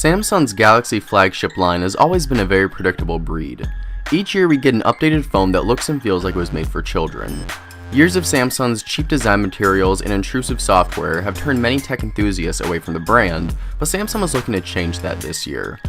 Samsung's Galaxy flagship line has always been a very predictable breed. Each year we get an updated phone that looks and feels like it was made for children. Years of Samsung's cheap design materials and intrusive software have turned many tech enthusiasts away from the brand, but Samsung is looking to change that this year.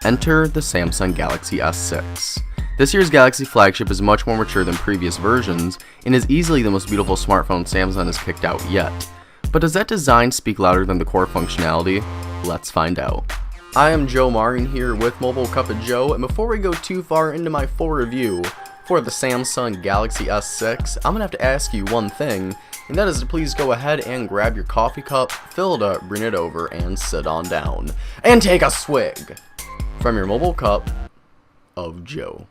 Enter the Samsung Galaxy S6. This year's Galaxy flagship is much more mature than previous versions and is easily the most beautiful smartphone Samsung has kicked out yet. But does that design speak louder than the core functionality? Let's find out. I am Joe Marin here with MobileCupOfJoe, and before we go too far into my full review for the Samsung Galaxy S6, I'm going to have to ask you one thing, and that is to please go ahead and grab your coffee cup, fill it up, bring it over, and sit on down. And take a swig from your Mobile Cup of Joe.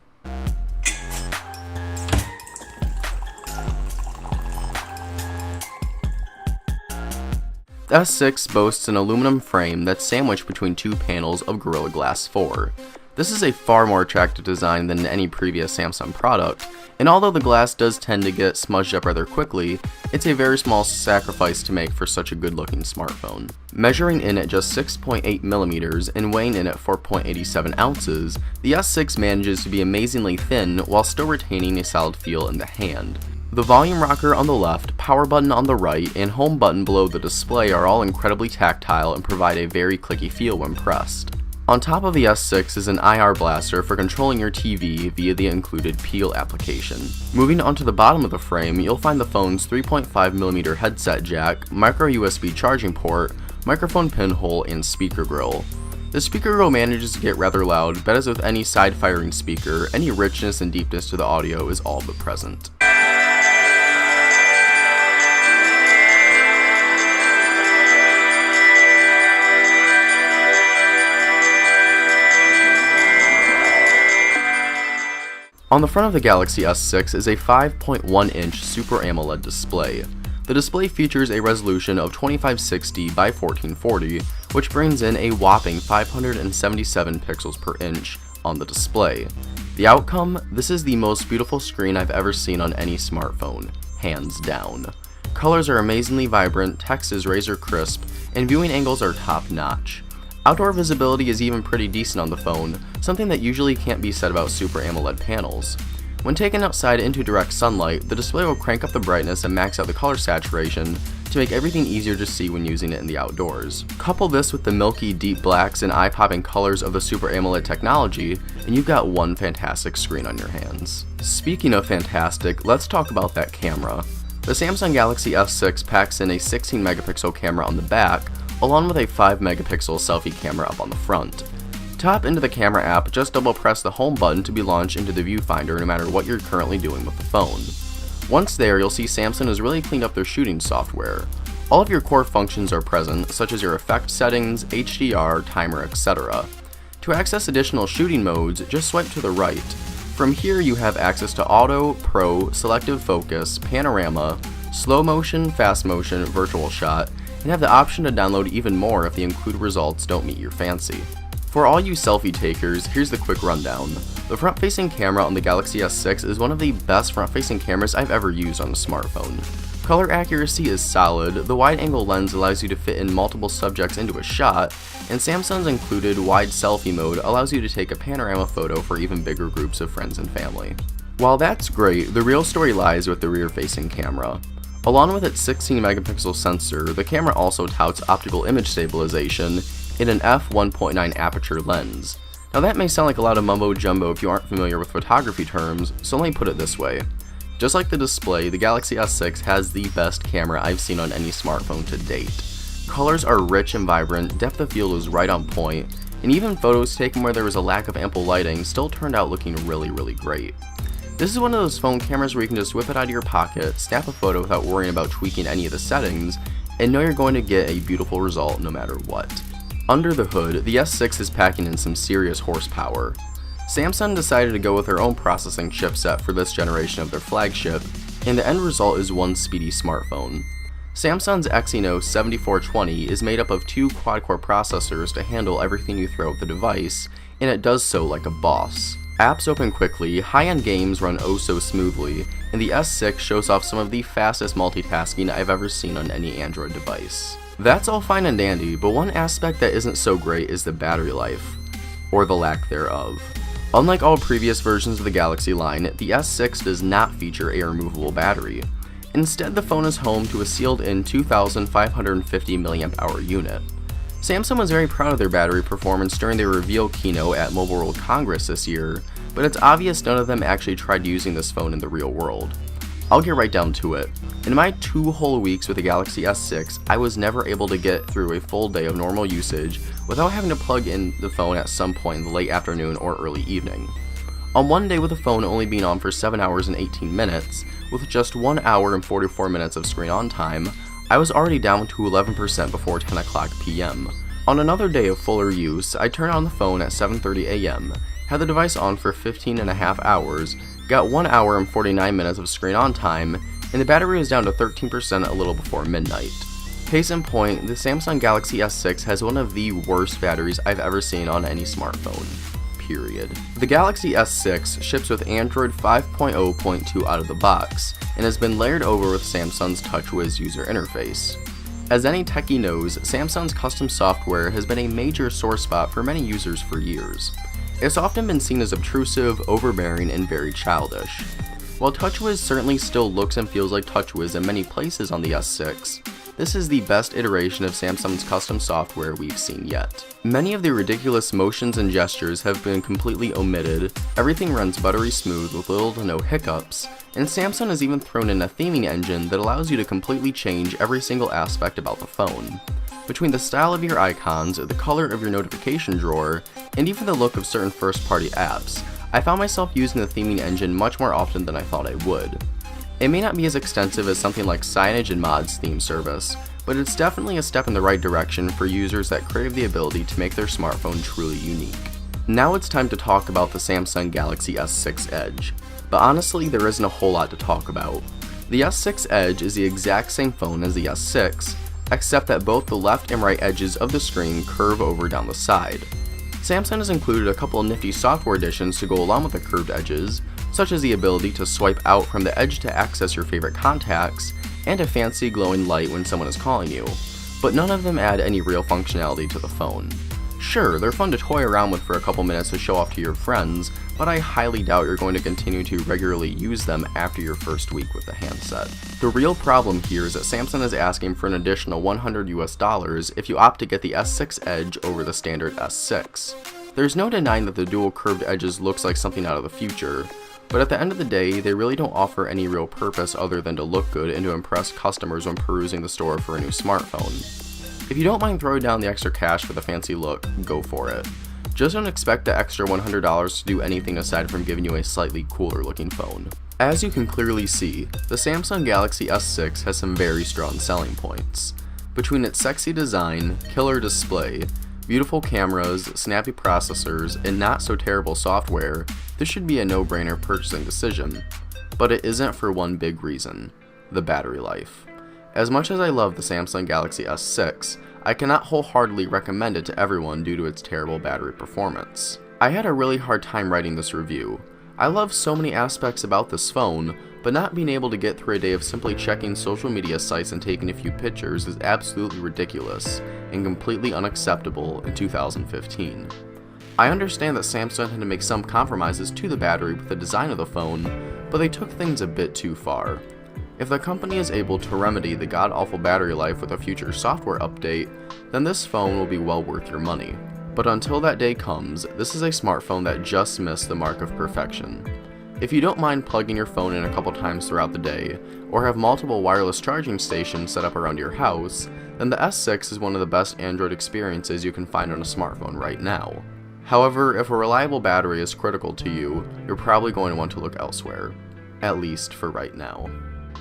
The S6 boasts an aluminum frame that's sandwiched between two panels of Gorilla Glass 4. This is a far more attractive design than any previous Samsung product, and although the glass does tend to get smudged up rather quickly, it's a very small sacrifice to make for such a good looking smartphone. Measuring in at just 6.8mm and weighing in at 4.87 ounces, the S6 manages to be amazingly thin while still retaining a solid feel in the hand. The volume rocker on the left, power button on the right, and home button below the display are all incredibly tactile and provide a very clicky feel when pressed. On top of the S6 is an IR blaster for controlling your TV via the included Peel application. Moving onto the bottom of the frame, you'll find the phone's 3.5mm headset jack, micro USB charging port, microphone pinhole, and speaker grill. The speaker grill manages to get rather loud, but as with any side-firing speaker, any richness and deepness to the audio is all but present. On the front of the Galaxy S6 is a 5.1-inch Super AMOLED display. The display features a resolution of 2560 by 1440, which brings in a whopping 577 pixels per inch on the display. The outcome? This is the most beautiful screen I've ever seen on any smartphone, hands down. Colors are amazingly vibrant, text is razor crisp, and viewing angles are top-notch. Outdoor visibility is even pretty decent on the phone, something that usually can't be said about Super AMOLED panels. When taken outside into direct sunlight, the display will crank up the brightness and max out the color saturation to make everything easier to see when using it in the outdoors. Couple this with the milky deep blacks and eye-popping colors of the Super AMOLED technology, and you've got one fantastic screen on your hands. Speaking of fantastic, let's talk about that camera. The Samsung Galaxy S6 packs in a 16-megapixel camera on the back, along with a 5-megapixel selfie camera up on the front. To hop into the camera app, just double press the home button to be launched into the viewfinder no matter what you're currently doing with the phone. Once there, you'll see Samsung has really cleaned up their shooting software. All of your core functions are present, such as your effect settings, HDR, timer, etc. To access additional shooting modes, just swipe to the right. From here you have access to Auto, Pro, Selective Focus, Panorama, Slow Motion, Fast Motion, Virtual Shot, and have the option to download even more if the included results don't meet your fancy. For all you selfie takers, here's the quick rundown. The front-facing camera on the Galaxy S6 is one of the best front-facing cameras I've ever used on a smartphone. Color accuracy is solid, the wide-angle lens allows you to fit in multiple subjects into a shot, and Samsung's included wide selfie mode allows you to take a panorama photo for even bigger groups of friends and family. While that's great, the real story lies with the rear-facing camera. Along with its 16-megapixel sensor, the camera also touts optical image stabilization in an f1.9 aperture lens. Now that may sound like a lot of mumbo-jumbo if you aren't familiar with photography terms, so let me put it this way. Just like the display, the Galaxy S6 has the best camera I've seen on any smartphone to date. Colors are rich and vibrant, depth of field is right on point, and even photos taken where there was a lack of ample lighting still turned out looking really great. This is one of those phone cameras where you can just whip it out of your pocket, snap a photo without worrying about tweaking any of the settings, and know you're going to get a beautiful result no matter what. Under the hood, the S6 is packing in some serious horsepower. Samsung decided to go with their own processing chipset for this generation of their flagship, and the end result is one speedy smartphone. Samsung's Exynos 7420 is made up of two quad-core processors to handle everything you throw at the device, and it does so like a boss. Apps open quickly, high-end games run oh so smoothly, and the S6 shows off some of the fastest multitasking I've ever seen on any Android device. That's all fine and dandy, but one aspect that isn't so great is the battery life, or the lack thereof. Unlike all previous versions of the Galaxy line, the S6 does not feature a removable battery. Instead, the phone is home to a sealed-in 2,550 mAh unit. Samsung was very proud of their battery performance during their reveal keynote at Mobile World Congress this year, but it's obvious none of them actually tried using this phone in the real world. I'll get right down to it. In my 2 whole weeks with the Galaxy S6, I was never able to get through a full day of normal usage without having to plug in the phone at some point in the late afternoon or early evening. On one day with the phone only being on for 7 hours and 18 minutes, with just 1 hour and 44 minutes of screen on time, I was already down to 11% before 10 o'clock p.m. On another day of fuller use, I turned on the phone at 7:30 a.m., had the device on for 15.5 hours, got 1 hour and 49 minutes of screen on time, and the battery was down to 13% a little before midnight. Case in point, the Samsung Galaxy S6 has one of the worst batteries I've ever seen on any smartphone. Period. The Galaxy S6 ships with Android 5.0.2 out of the box, and has been layered over with Samsung's TouchWiz user interface. As any techie knows, Samsung's custom software has been a major sore spot for many users for years. It's often been seen as obtrusive, overbearing, and very childish. While TouchWiz certainly still looks and feels like TouchWiz in many places on the S6, this is the best iteration of Samsung's custom software we've seen yet. Many of the ridiculous motions and gestures have been completely omitted, everything runs buttery smooth with little to no hiccups, and Samsung has even thrown in a theming engine that allows you to completely change every single aspect about the phone. Between the style of your icons, the color of your notification drawer, and even the look of certain first-party apps, I found myself using the theming engine much more often than I thought I would. It may not be as extensive as something like Signage and Mod's theme service, but it's definitely a step in the right direction for users that crave the ability to make their smartphone truly unique. Now it's time to talk about the Samsung Galaxy S6 Edge, but honestly there isn't a whole lot to talk about. The S6 Edge is the exact same phone as the S6, except that both the left and right edges of the screen curve over down the side. Samsung has included a couple of nifty software additions to go along with the curved edges, such as the ability to swipe out from the edge to access your favorite contacts, and a fancy glowing light when someone is calling you, but none of them add any real functionality to the phone. Sure, they're fun to toy around with for a couple minutes to show off to your friends, but I highly doubt you're going to continue to regularly use them after your first week with the handset. The real problem here is that Samsung is asking for an additional $100 if you opt to get the S6 Edge over the standard S6. There's no denying that the dual curved edges looks like something out of the future, but at the end of the day, they really don't offer any real purpose other than to look good and to impress customers when perusing the store for a new smartphone. If you don't mind throwing down the extra cash for the fancy look, go for it. Just don't expect the extra $100 to do anything aside from giving you a slightly cooler looking phone. As you can clearly see, the Samsung Galaxy S6 has some very strong selling points. Between its sexy design, killer display, beautiful cameras, snappy processors, and not so terrible software, this should be a no-brainer purchasing decision. But it isn't for one big reason: the battery life. As much as I love the Samsung Galaxy S6, I cannot wholeheartedly recommend it to everyone due to its terrible battery performance. I had a really hard time writing this review. I love so many aspects about this phone, but not being able to get through a day of simply checking social media sites and taking a few pictures is absolutely ridiculous and completely unacceptable in 2015. I understand that Samsung had to make some compromises to the battery with the design of the phone, but they took things a bit too far. If the company is able to remedy the god-awful battery life with a future software update, then this phone will be well worth your money. But until that day comes, this is a smartphone that just missed the mark of perfection. If you don't mind plugging your phone in a couple times throughout the day, or have multiple wireless charging stations set up around your house, then the S6 is one of the best Android experiences you can find on a smartphone right now. However, if a reliable battery is critical to you, you're probably going to want to look elsewhere. At least for right now.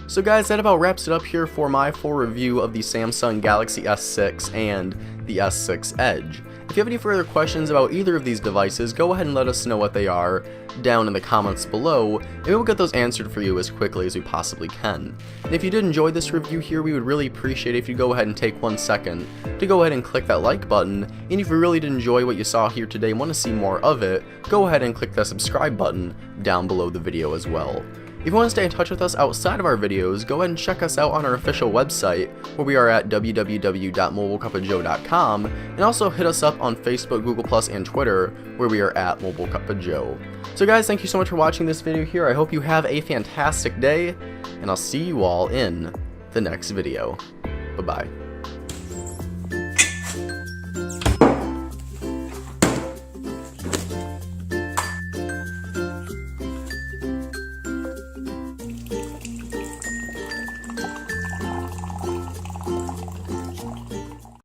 So guys, that about wraps it up here for my full review of the Samsung Galaxy S6 and the S6 Edge. If you have any further questions about either of these devices, go ahead and let us know what they are down in the comments below, and we will get those answered for you as quickly as we possibly can. And if you did enjoy this review here, we would really appreciate it if you go ahead and take 1 second to go ahead and click that like button, and if you really did enjoy what you saw here today and want to see more of it, go ahead and click that subscribe button down below the video as well. If you want to stay in touch with us outside of our videos, go ahead and check us out on our official website, where we are at www.MobileCupOfJoe.com, and also hit us up on Facebook, Google+, and Twitter, where we are at MobileCupOfJoe. So guys, thank you so much for watching this video here. I hope you have a fantastic day, and I'll see you all in the next video. Bye-bye.